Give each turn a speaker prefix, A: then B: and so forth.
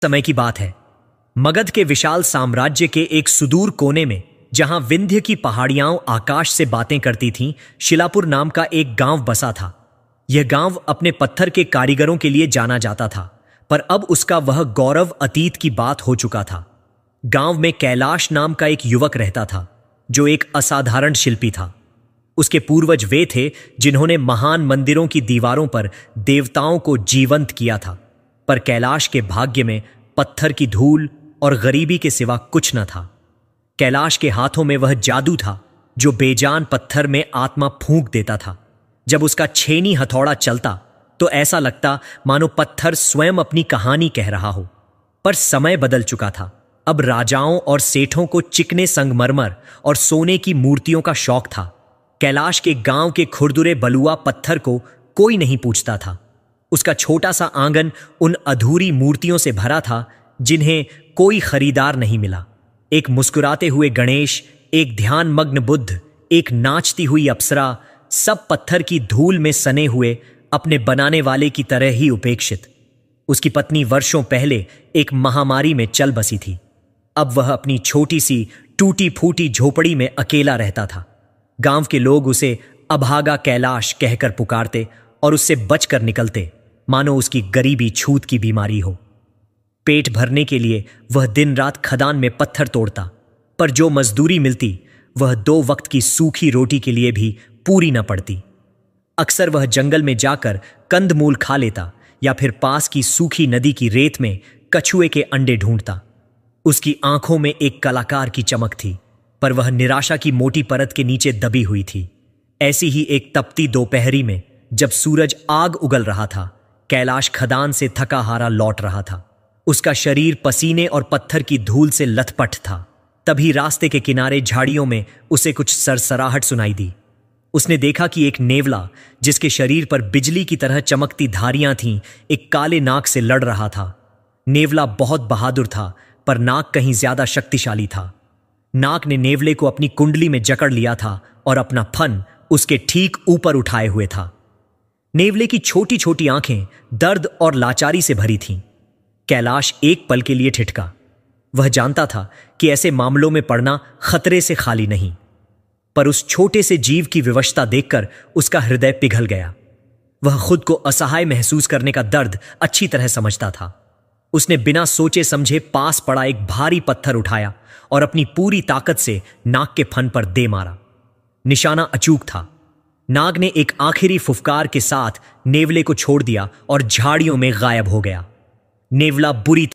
A: समय की बात है। मगध के विशाल साम्राज्य के एक सुदूर कोने में, जहां विंध्य की पहाड़ियां आकाश से बातें करती थीं, शिलापुर नाम का एक गांव बसा था। यह गांव अपने पत्थर के कारीगरों के लिए जाना जाता था, पर अब उसका वह गौरव अतीत की बात हो चुका था। गांव में कैलाश नाम का एक युवक रहता था, जो एक असाधारण शिल्पी था। उसके पूर्वज वे थे जिन्होंने महान मंदिरों की दीवारों पर देवताओं को जीवंत किया था, पर कैलाश के भाग्य में पत्थर की धूल और गरीबी के सिवा कुछ न था। कैलाश के हाथों में वह जादू था जो बेजान पत्थर में आत्मा फूंक देता था। जब उसका छेनी हथौड़ा चलता तो ऐसा लगता मानो पत्थर स्वयं अपनी कहानी कह रहा हो। पर समय बदल चुका था। अब राजाओं और सेठों को चिकने संगमरमर और सोने की मूर्तियों का शौक था। कैलाश के गांव के खुरदुरे बलुआ पत्थर को कोई नहीं पूछता था। उसका छोटा सा आंगन उन अधूरी मूर्तियों से भरा था जिन्हें कोई खरीदार नहीं मिला। एक मुस्कुराते हुए गणेश, एक ध्यानमग्न बुद्ध, एक नाचती हुई अप्सरा, सब पत्थर की धूल में सने हुए, अपने बनाने वाले की तरह ही उपेक्षित। उसकी पत्नी वर्षों पहले एक महामारी में चल बसी थी। अब वह अपनी छोटी सी टूटी फूटी झोपड़ी में अकेला रहता था। गांव के लोग उसे अभागा कैलाश कहकर पुकारते और उससे बचकर निकलते, मानो उसकी गरीबी छूत की बीमारी हो। पेट भरने के लिए वह दिन रात खदान में पत्थर तोड़ता, पर जो मजदूरी मिलती वह 2 वक्त की सूखी रोटी के लिए भी पूरी न पड़ती। अक्सर वह जंगल में जाकर कंदमूल खा लेता या फिर पास की सूखी नदी की रेत में कछुए के अंडे ढूंढता। उसकी आंखों में एक कलाकार की चमक थी, पर वह निराशा की मोटी परत के नीचे दबी हुई थी। ऐसी ही एक तपती दोपहरी में, जब सूरज आग उगल रहा था, कैलाश खदान से थका हारा लौट रहा था। उसका शरीर पसीने और पत्थर की धूल से लथपथ था। तभी रास्ते के किनारे झाड़ियों में उसे कुछ सरसराहट सुनाई दी। उसने देखा कि एक नेवला, जिसके शरीर पर बिजली की तरह चमकती धारियां थीं, एक काले नाग से लड़ रहा था। नेवला बहुत बहादुर था, पर नाग कहीं ज्यादा शक्तिशाली था। नाग ने नेवले को अपनी कुंडली में जकड़ लिया था और अपना फन उसके ठीक ऊपर उठाए हुए था। नेवले की छोटी छोटी आंखें दर्द और लाचारी से भरी थीं। कैलाश एक पल के लिए ठिठका। वह जानता था कि ऐसे मामलों में पड़ना खतरे से खाली नहीं, पर उस छोटे से जीव की विवशता देखकर उसका हृदय पिघल गया। वह खुद को असहाय महसूस करने का दर्द अच्छी तरह समझता था। उसने बिना सोचे समझे पास पड़ा एक भारी पत्थर उठाया और अपनी पूरी ताकत से नाग के फन पर दे मारा। निशाना अचूक था। नाग ने एक आखिरी फुफकार के साथ नेवले को छोड़ दिया और झाड़ियों में गायब हो गया। नेवला बुरी